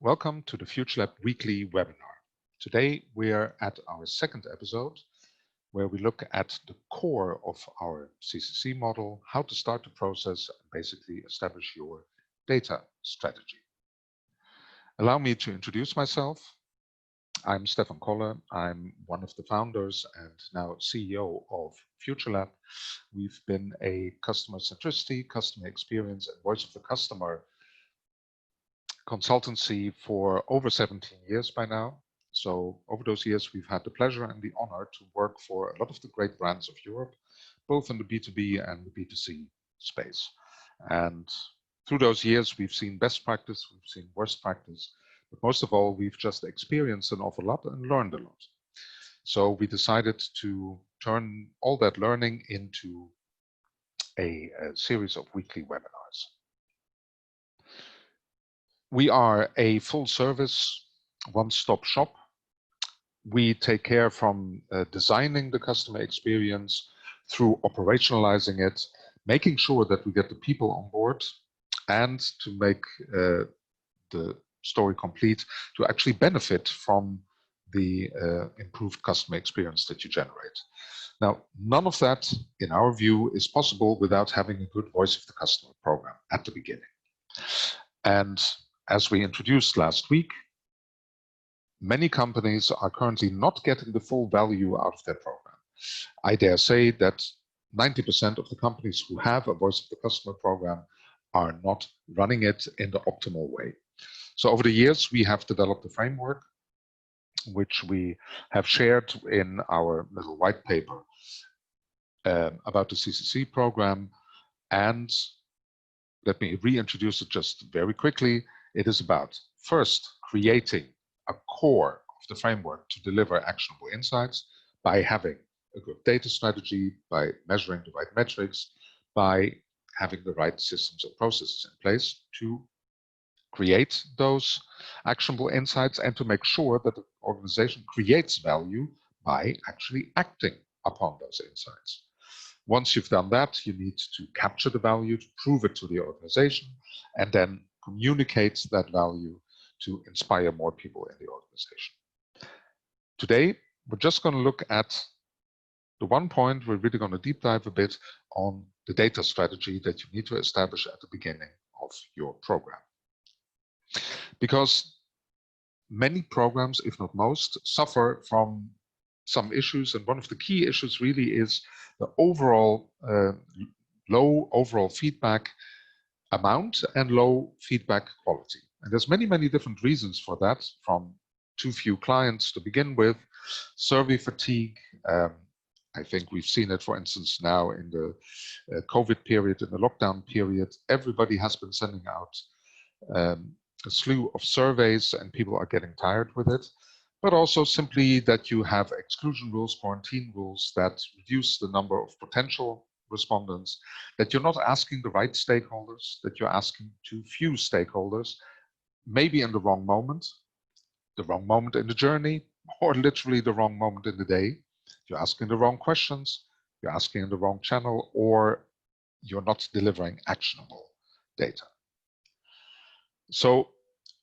Welcome to the Futurelab Weekly Webinar. Today we are at our second episode where we look at the core of our CCC model, how to start the process and basically establish your data strategy. Allow me to introduce myself. I'm Stefan Koller. I'm one of the founders and now CEO of Futurelab. We've been a customer centricity, customer experience, and voice of the customer consultancy for over 17 years by now. So over those years, we've had the pleasure and the honor to work for a lot of the great brands of Europe, both in the B2B and the B2C space. And through those years, we've seen best practice, we've seen worst practice, but most of all, we've just experienced an awful lot and learned a lot. So we decided to turn all that learning into a series of weekly webinars. We are a full service, one-stop shop. We take care from designing the customer experience through operationalizing it, making sure that we get the people on board, and to make the story complete, to actually benefit from the improved customer experience that you generate. Now, none of that, in our view, is possible without having a good voice of the customer program at the beginning. And as we introduced last week, many companies are currently not getting the full value out of their program. I dare say that 90% of the companies who have a voice of the customer program are not running it in the optimal way. So over the years, we have developed a framework which we have shared in our little white paper about the CCC program. And let me reintroduce it just very quickly. It is about first creating a core of the framework to deliver actionable insights by having a good data strategy, by measuring the right metrics, by having the right systems and processes in place to create those actionable insights and to make sure that the organization creates value by actually acting upon those insights. Once you've done that, you need to capture the value, to prove it to the organization, and then communicate that value to inspire more people in the organization. Today, we're just going to look at the one point. We're really going to deep dive a bit on the data strategy that you need to establish at the beginning of your program. Because many programs, if not most, suffer from some issues, and one of the key issues really is the overall low overall feedback amount and low feedback quality. And there's many different reasons for that, from too few clients to begin with, survey fatigue. I think we've seen it, for instance, now in the COVID period, in the lockdown period. Everybody has been sending out a slew of surveys and people are getting tired with it. But also simply that you have exclusion rules, quarantine rules that reduce the number of potential respondents, that you're not asking the right stakeholders, that you're asking too few stakeholders, maybe in the wrong moment in the journey, or literally the wrong moment in the day. You're asking the wrong questions, you're asking in the wrong channel, or you're not delivering actionable data. So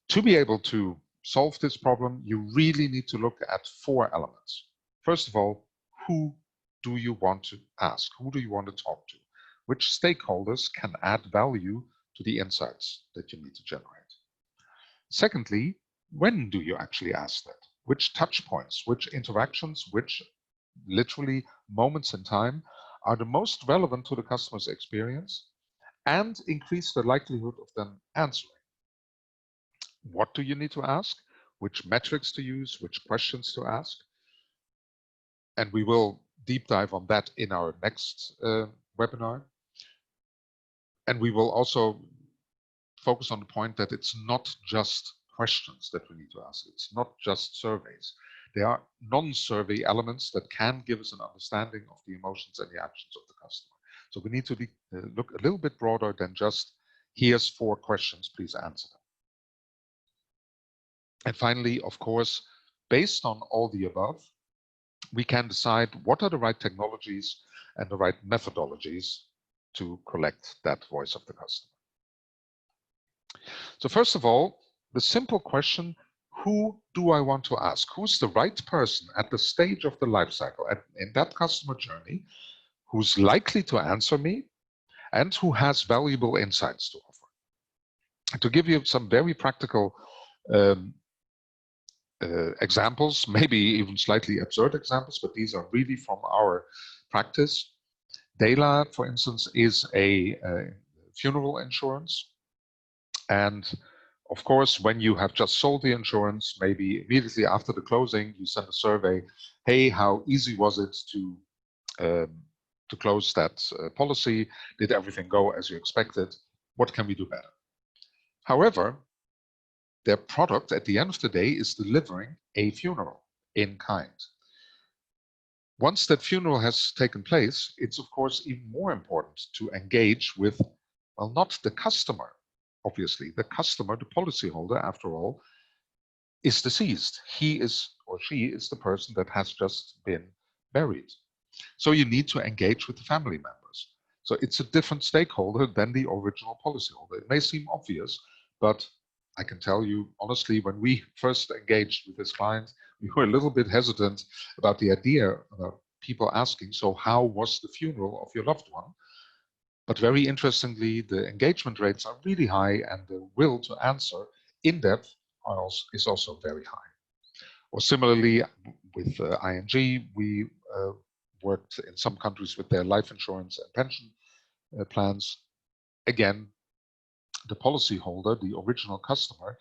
to be able to solve this problem, you really need to look at four elements. First of all, who do you want to ask? Who do you want to talk to? Which stakeholders can add value to the insights that you need to generate? Secondly, when do you actually ask that? Which touch points, which interactions, which literally moments in time are the most relevant to the customer's experience and increase the likelihood of them answering? What do you need to ask? Which metrics to use? Which questions to ask? And we will deep dive on that in our next webinar. And we will also focus on the point that it's not just questions that we need to ask. It's not just surveys. There are non-survey elements that can give us an understanding of the emotions and the actions of the customer. So we need to look a little bit broader than just, here's 4 questions, please answer them. And finally, of course, based on all the above, we can decide what are the right technologies and the right methodologies to collect that voice of the customer. So first of all, the simple question, who do I want to ask? Who's the right person at the stage of the life cycle, in that customer journey, who's likely to answer me and who has valuable insights to offer? To give you some very practical examples, maybe even slightly absurd examples, but these are really from our practice. Dela, for instance, is a funeral insurance. And of course, when you have just sold the insurance, maybe immediately after the closing, you send a survey. Hey, how easy was it to close that policy? Did everything go as you expected? What can we do better? However, their product at the end of the day is delivering a funeral in kind. Once that funeral has taken place, it's of course even more important to engage with, well, not the customer. Obviously, the customer, the policyholder, after all, is deceased. He is or she is the person that has just been buried. So you need to engage with the family members. So it's a different stakeholder than the original policyholder. It may seem obvious, but I can tell you honestly, when we first engaged with this client, we were a little bit hesitant about the idea of people asking, so how was the funeral of your loved one? But very interestingly, the engagement rates are really high, and the will to answer in depth is also very high. Or similarly, with ING, we worked in some countries with their life insurance and pension plans. Again, the policyholder, the original customer,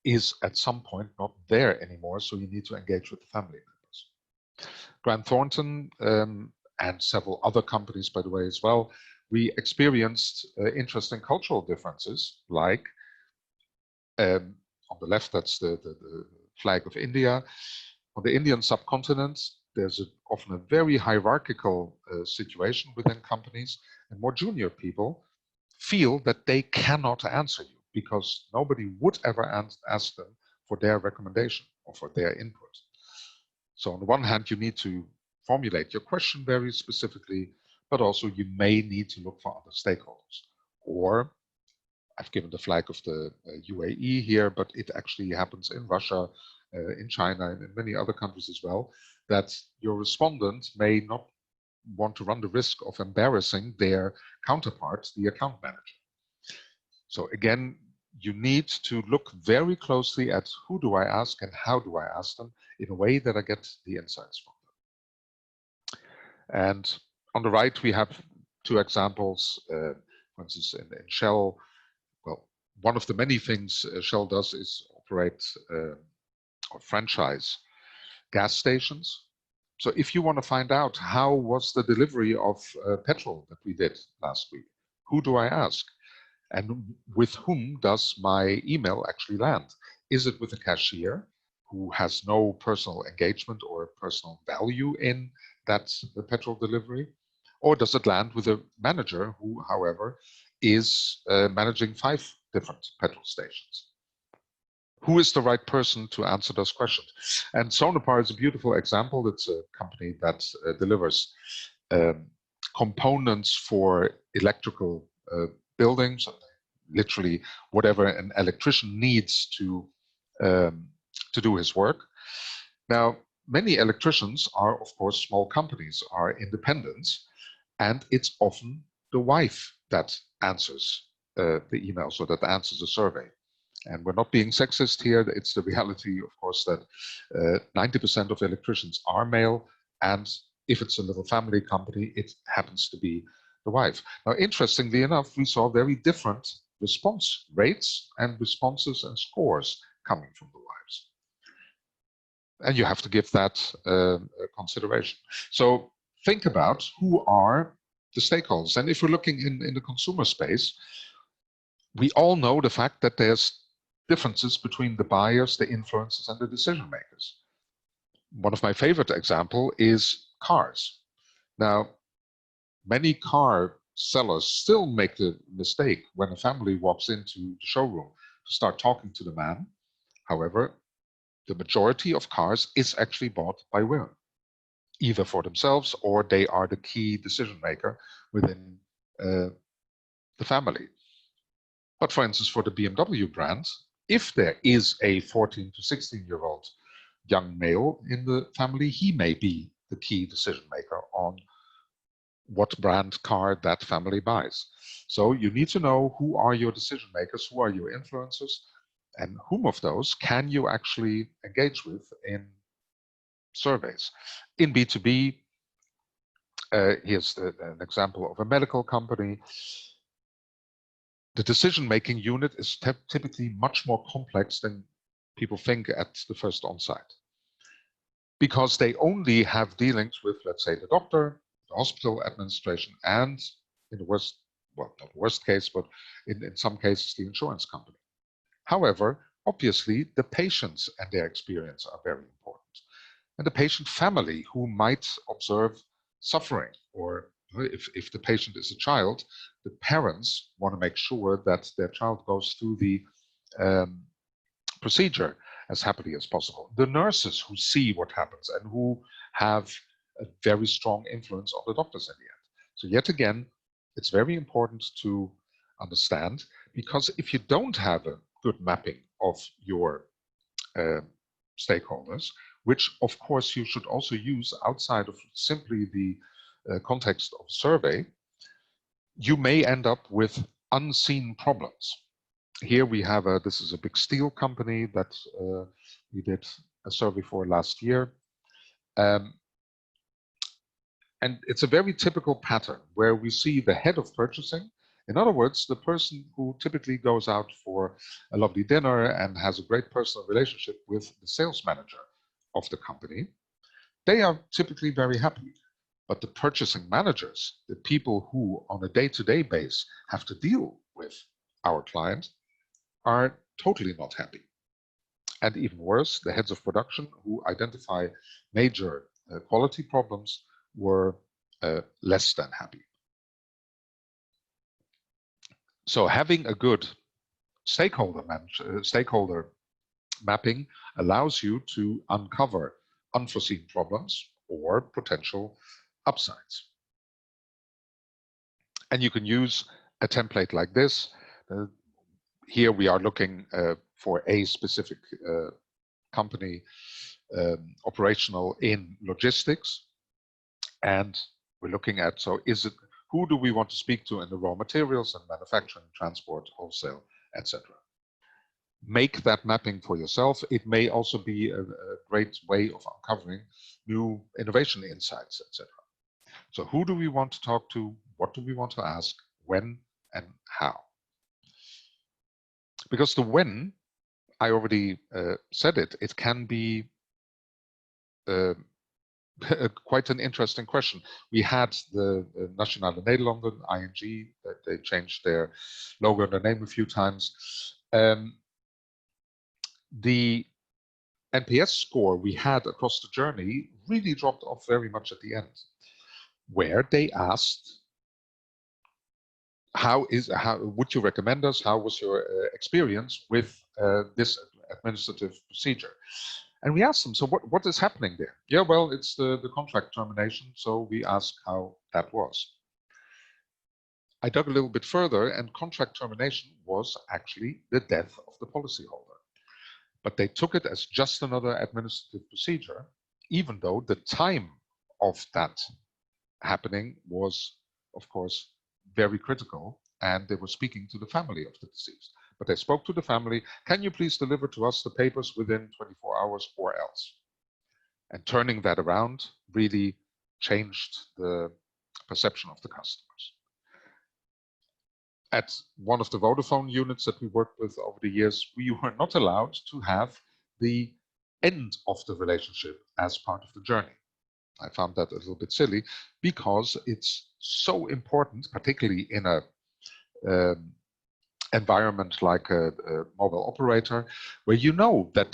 is at some point not there anymore, so you need to engage with the family members. Grant Thornton and several other companies, by the way, as well, we experienced interesting cultural differences, like on the left, that's the flag of India. On the Indian subcontinent, there's often a very hierarchical situation within companies, and more junior people feel that they cannot answer you because nobody would ever ask them for their recommendation or for their input. So on the one hand, you need to formulate your question very specifically, but also you may need to look for other stakeholders. Or I've given the flag of the UAE here, but it actually happens in Russia, in China, and in many other countries as well, that your respondent may not want to run the risk of embarrassing their counterpart, the account manager. So again, you need to look very closely at who do I ask and how do I ask them in a way that I get the insights from them. And on the right, we have two examples. For instance, in Shell, well, one of the many things Shell does is operate or franchise gas stations. So if you want to find out how was the delivery of petrol that we did last week, who do I ask? And with whom does my email actually land? Is it with a cashier who has no personal engagement or personal value in that petrol delivery? Or does it land with a manager who, however, is managing 5 different petrol stations? Who is the right person to answer those questions? And Sonepar is a beautiful example. It's a company that delivers components for electrical buildings, literally whatever an electrician needs to do his work. Now, many electricians are, of course, small companies, are independent, and it's often the wife that answers the emails or that answers the survey. And we're not being sexist here. It's the reality, of course, that 90% of electricians are male, and if it's a little family company, it happens to be the wife. Now, interestingly enough, we saw very different response rates and responses and scores coming from the wives. And you have to give that consideration. So think about who are the stakeholders. And if we're looking in the consumer space, we all know the fact that there's differences between the buyers, the influencers, and the decision makers. One of my favorite examples is cars. Now, many car sellers still make the mistake when a family walks into the showroom to start talking to the man. However, the majority of cars is actually bought by women, either for themselves or they are the key decision maker within the family. But for instance, for the BMW brand, If there is a 14 to 16-year-old young male in the family, he may be the key decision maker on what brand car that family buys. So you need to know who are your decision makers, who are your influencers, and whom of those can you actually engage with in surveys. In B2B, here's an example of a medical company. The decision-making unit is typically much more complex than people think at the first on-site, because they only have dealings with, let's say, the doctor, the hospital administration, and in the worst, well, not worst case, but in some cases, the insurance company. However, obviously, the patients and their experience are very important. And the patient family who might observe suffering, or if the patient is a child, the parents want to make sure that their child goes through the procedure as happily as possible. The nurses who see what happens and who have a very strong influence on the doctors in the end. So yet again, it's very important to understand, because if you don't have a good mapping of your stakeholders, which of course you should also use outside of simply the context of survey, you may end up with unseen problems. Here we have this is a big steel company that we did a survey for last year. And it's a very typical pattern where we see the head of purchasing. In other words, the person who typically goes out for a lovely dinner and has a great personal relationship with the sales manager of the company, they are typically very happy. But the purchasing managers, the people who on a day-to-day basis have to deal with our client, are totally not happy. And even worse, the heads of production who identify major quality problems were less than happy. So having a good stakeholder mapping allows you to uncover unforeseen problems or potential upsides. And you can use a template like this. Here we are looking for a specific company operational in logistics. And we're looking at, so is it, who do we want to speak to in the raw materials and manufacturing, transport, wholesale, etc. Make that mapping for yourself. It may also be a great way of uncovering new innovation insights, etc. So who do we want to talk to? What do we want to ask? When and how? Because the when, I already said it, it can be quite an interesting question. We had the Nationale Nederlanden, ING, they changed their logo and their name a few times. The NPS score we had across the journey really dropped off very much at the end, where they asked, how would you recommend us? How was your experience with this administrative procedure? And we asked them, so what is happening there? Yeah, well, it's the contract termination. So we asked how that was. I dug a little bit further, and contract termination was actually the death of the policyholder. But they took it as just another administrative procedure, even though the time of that happening was, of course, very critical, and they were speaking to the family of the deceased. But they spoke to the family, can you please deliver to us the papers within 24 hours or else? And turning that around really changed the perception of the customers. At one of the Vodafone units that we worked with over the years, we were not allowed to have the end of the relationship as part of the journey. I found that a little bit silly, because it's so important, particularly in a environment like a mobile operator, where you know that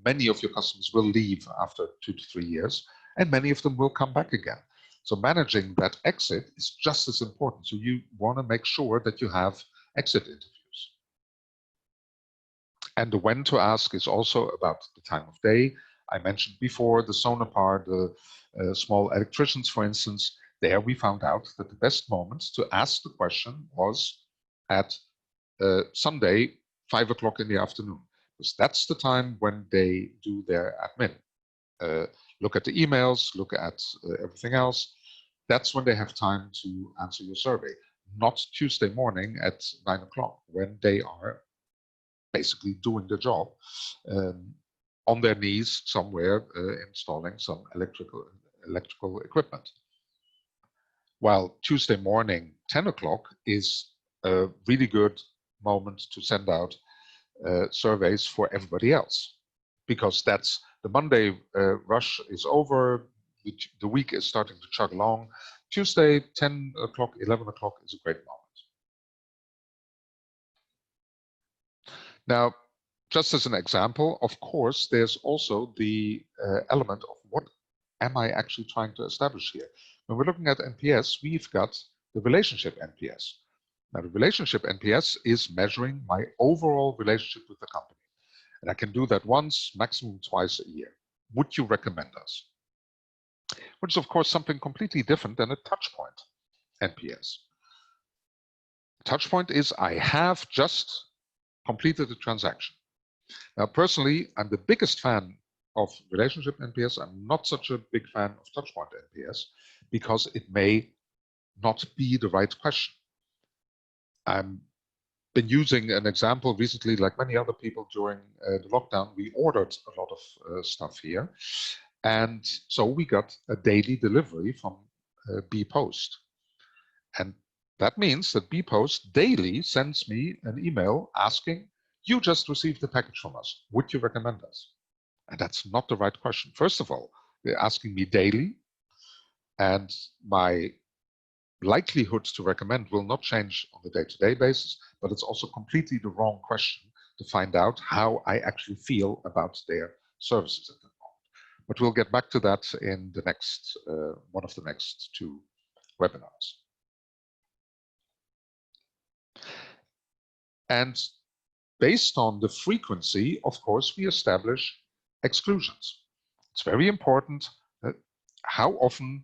many of your customers will leave after 2 to 3 years, and many of them will come back again. So managing that exit is just as important. So you want to make sure that you have exit interviews. And the when to ask is also about the time of day. I mentioned before the Sonepar, the small electricians, for instance. There we found out that the best moment to ask the question was at Sunday 5 o'clock in the afternoon, because that's the time when they do their admin. Look at the emails, look at everything else. That's when they have time to answer your survey, not Tuesday morning at 9 o'clock when they are basically doing the job on their knees somewhere installing some electrical equipment. While Tuesday morning, 10 o'clock is a really good moment to send out surveys for everybody else, because that's the Monday rush is over, the week is starting to chug along. Tuesday, 10 o'clock, 11 o'clock is a great moment. Now, just as an example, of course, there's also the element of what am I actually trying to establish here? When we're looking at NPS, we've got the relationship NPS. Now, the relationship NPS is measuring my overall relationship with the company. And I can do that once, maximum twice a year. Would you recommend us? Which is, of course, something completely different than a touchpoint NPS. Touchpoint is I have just completed a transaction. Now, personally, I'm the biggest fan of relationship NPS. I'm not such a big fan of touchpoint NPS because it may not be the right question. I've been using an example recently, like many other people during the lockdown. We ordered a lot of stuff here. And so we got a daily delivery from bpost. And that means that bpost daily sends me an email asking, you just received the package from us. Would you recommend us? And that's not the right question. First of all, they're asking me daily, and my likelihood to recommend will not change on a day-to-day basis, but it's also completely the wrong question to find out how I actually feel about their services at the moment. But we'll get back to that in the next one of the next 2 webinars. And based on the frequency, of course, we establish exclusions. It's very important that how often,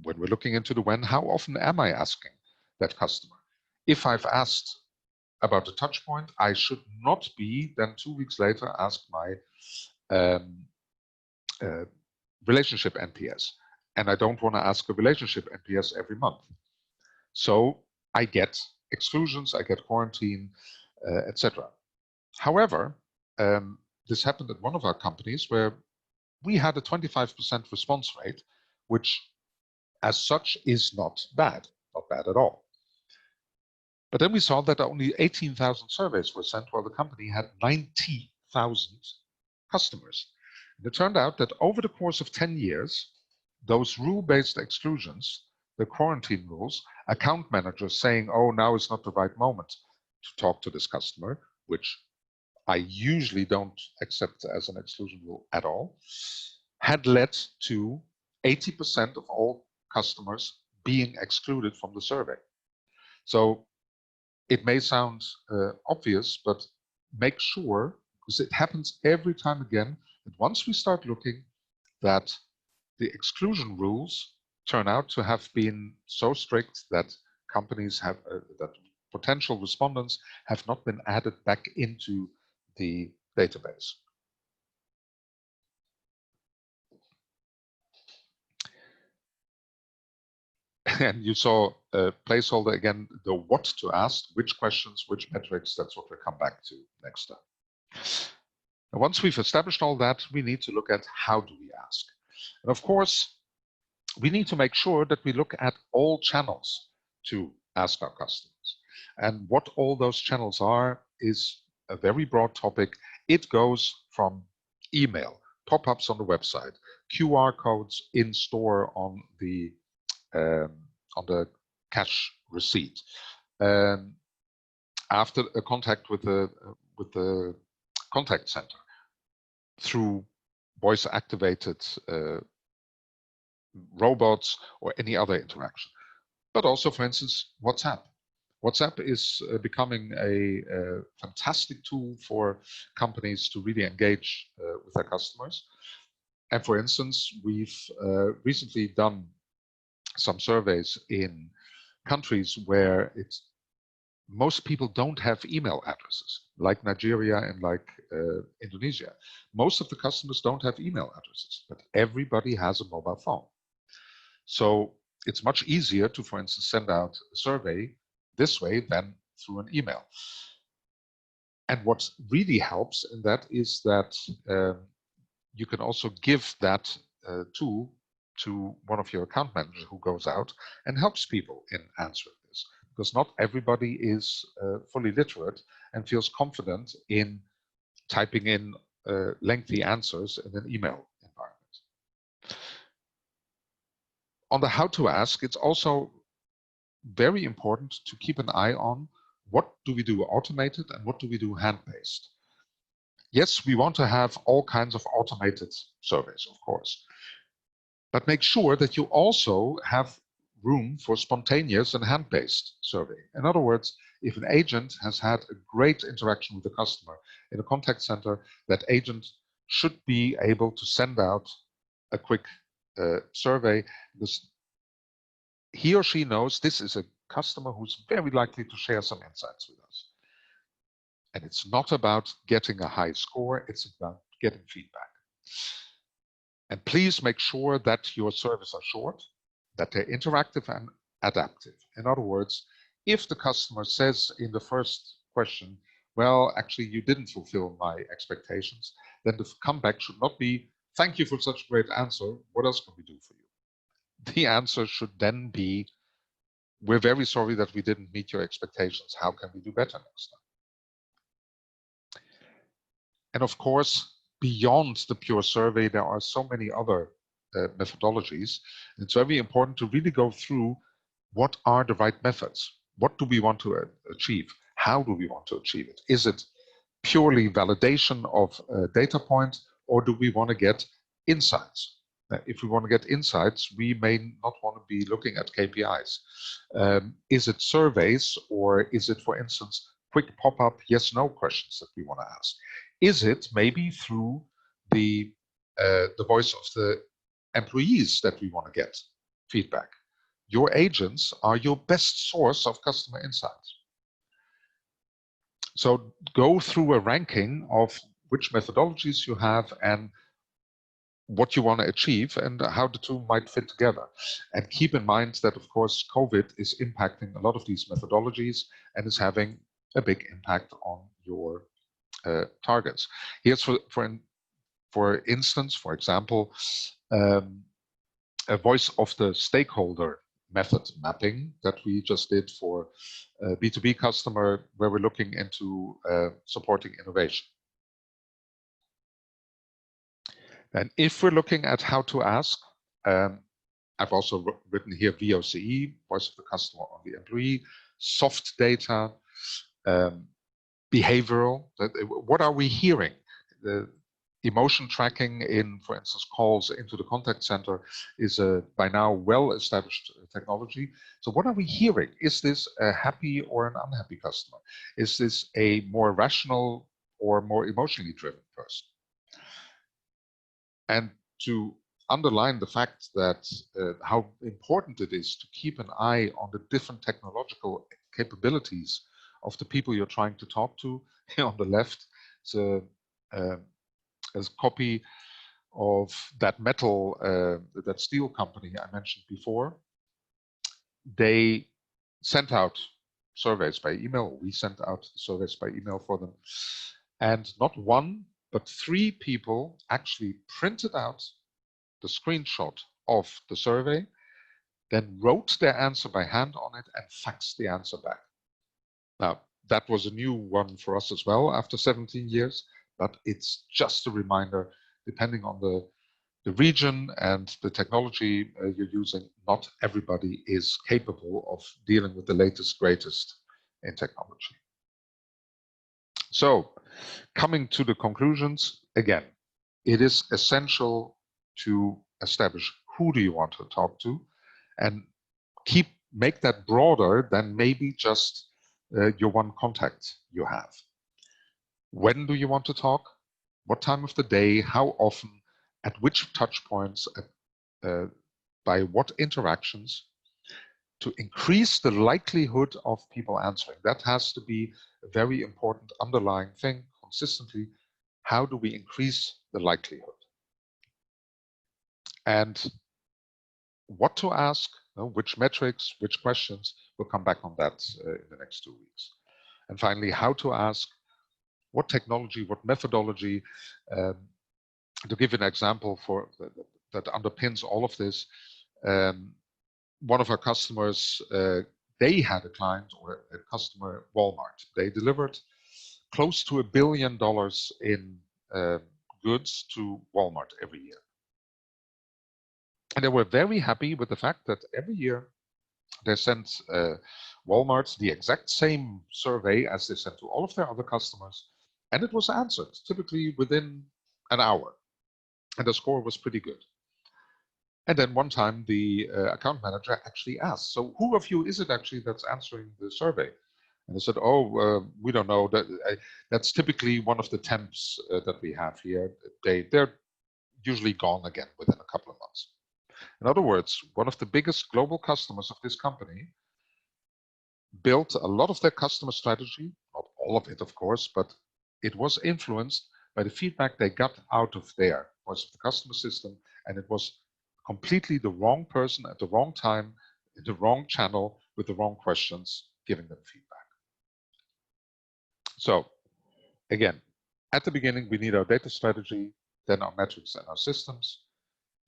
when we're looking into the when, how often am I asking that customer? If I've asked about a touch point, I should not be then 2 weeks later ask my relationship NPS. And I don't want to ask a relationship NPS every month. So I get exclusions, I get quarantine, etc. However, this happened at one of our companies where we had a 25% response rate, which as such is not bad at all. But then we saw that only 18,000 surveys were sent while the company had 90,000 customers. And it turned out that over the course of 10 years, those rule-based exclusions, the quarantine rules, account managers saying, oh, now is not the right moment to talk to this customer, which I usually don't accept as an exclusion rule at all, had led to 80% of all customers being excluded from the survey. So it may sound obvious, but make sure, because it happens every time again, that once we start looking, that the exclusion rules turn out to have been so strict that companies have, that potential respondents have not been added back into the database. And you saw a placeholder again, the what to ask, which questions, which metrics, that's what we'll come back to next time. And once we've established all that, we need to look at how do we ask. And of course, we need to make sure that we look at all channels to ask our customers. And what all those channels are is a very broad topic. It goes from email, pop-ups on the website, QR codes in store on the cash receipt, after a contact with the contact center through voice-activated robots or any other interaction, but also, for instance, WhatsApp. WhatsApp is becoming a fantastic tool for companies to really engage with their customers. And for instance, we've recently done some surveys in countries where it's most people don't have email addresses, like Nigeria and like Indonesia. Most of the customers don't have email addresses, but everybody has a mobile phone. So it's much easier to, for instance, send out a survey this way than through an email. And what really helps in that is that you can also give that tool to one of your account managers who goes out and helps people in answering this, because not everybody is fully literate and feels confident in typing in lengthy answers in an email environment. On the how to ask, it's also very important to keep an eye on what do we do automated and what do we do hand-based. Yes, we want to have all kinds of automated surveys, of course, but make sure that you also have room for spontaneous and hand-based survey. In other words, if an agent has had a great interaction with the customer in a contact center, that agent should be able to send out a quick survey, because he or she knows this is a customer who's very likely to share some insights with us. And it's not about getting a high score, it's about getting feedback. And please make sure that your surveys are short, that they're interactive and adaptive. In other words, if the customer says in the first question, well, actually, you didn't fulfill my expectations, then the comeback should not be, thank you for such a great answer, what else can we do for you? The answer should then be, we're very sorry that we didn't meet your expectations. How can we do better next time? And of course, beyond the pure survey, there are so many other methodologies. It's very important to really go through what are the right methods. What do we want to achieve? How do we want to achieve it? Is it purely validation of a data point, or do we want to get insights? If we want to get insights, we may not want to be looking at KPIs. Is it surveys, or is it, for instance, quick pop-up yes/no questions that we want to ask? Is it maybe through the voice of the employees that we want to get feedback? Your agents are your best source of customer insights. So go through a ranking of which methodologies you have and what you want to achieve and how the two might fit together. And keep in mind that, of course, COVID is impacting a lot of these methodologies and is having a big impact on your targets. Here's for instance, for example, a voice of the stakeholder method mapping that we just did for a B2B customer, where we're looking into supporting innovation. And if we're looking at how to ask, I've also written here VoCE, voice of the customer or the employee, soft data, behavioral. What are we hearing? The emotion tracking in, for instance, calls into the contact center is a by now well-established technology. So what are we hearing? Is this a happy or an unhappy customer? Is this a more rational or more emotionally driven person? And to underline the fact that how important it is to keep an eye on the different technological capabilities of the people you're trying to talk to. Here on the left, it's a copy of that metal, that steel company I mentioned before. They sent out surveys by email. We sent out surveys by email for them. And not one, but 3 people actually printed out the screenshot of the survey, then wrote their answer by hand on it and faxed the answer back. Now, that was a new one for us as well after 17 years, but it's just a reminder, depending on the region and the technology you're using, not everybody is capable of dealing with the latest, greatest in technology. So, coming to the conclusions, again, it is essential to establish who do you want to talk to, and make that broader than maybe just your one contact you have. When do you want to talk? What time of the day? How often? At which touch points? By what interactions? to increase the likelihood of people answering. That has to be a very important underlying thing consistently. How do we increase the likelihood? And what to ask, which metrics, which questions, we'll come back on that in the next 2 weeks. And finally, how to ask, what technology, what methodology. To give an example for that underpins all of this, one of our customers, they had a client or a customer, Walmart. They delivered close to $1 billion in goods to Walmart every year. And they were very happy with the fact that every year they sent Walmart the exact same survey as they sent to all of their other customers, and it was answered typically within an hour, and the score was pretty good. And then one time the account manager actually asked, so who of you is it actually that's answering the survey? And they said, oh, we don't know. That's typically one of the temps that we have here. They're usually gone again within a couple of months. In other words, one of the biggest global customers of this company built a lot of their customer strategy, not all of it, of course, but it was influenced by the feedback they got out of their voice of the customer system, and it was completely the wrong person at the wrong time, in the wrong channel, with the wrong questions, giving them feedback. So again, at the beginning, we need our data strategy, then our metrics and our systems.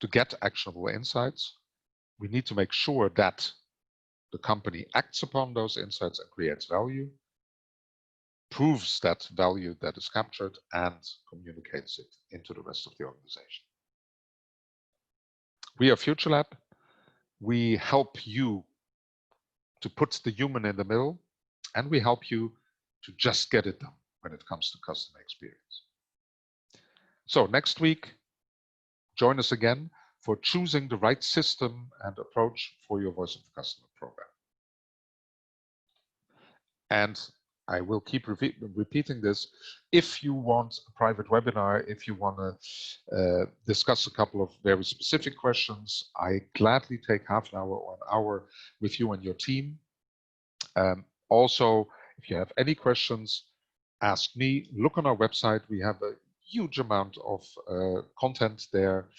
To get actionable insights, we need to make sure that the company acts upon those insights and creates value, proves that value that is captured, and communicates it into the rest of the organization. We are Futurelab. We help you to put the human in the middle, and we help you to just get it done when it comes to customer experience. So next week, join us again for choosing the right system and approach for your Voice of the Customer program. And I will keep repeating this. If you want a private webinar, if you want to discuss a couple of very specific questions, I gladly take half an hour or an hour with you and your team. Also, if you have any questions, ask me. Look on our website. We have a huge amount of content there,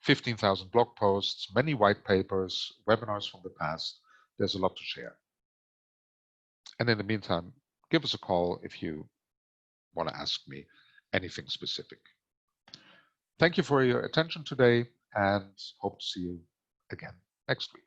15,000 blog posts, many white papers, webinars from the past. There's a lot to share. And in the meantime, give us a call if you want to ask me anything specific. Thank you for your attention today, and hope to see you again next week.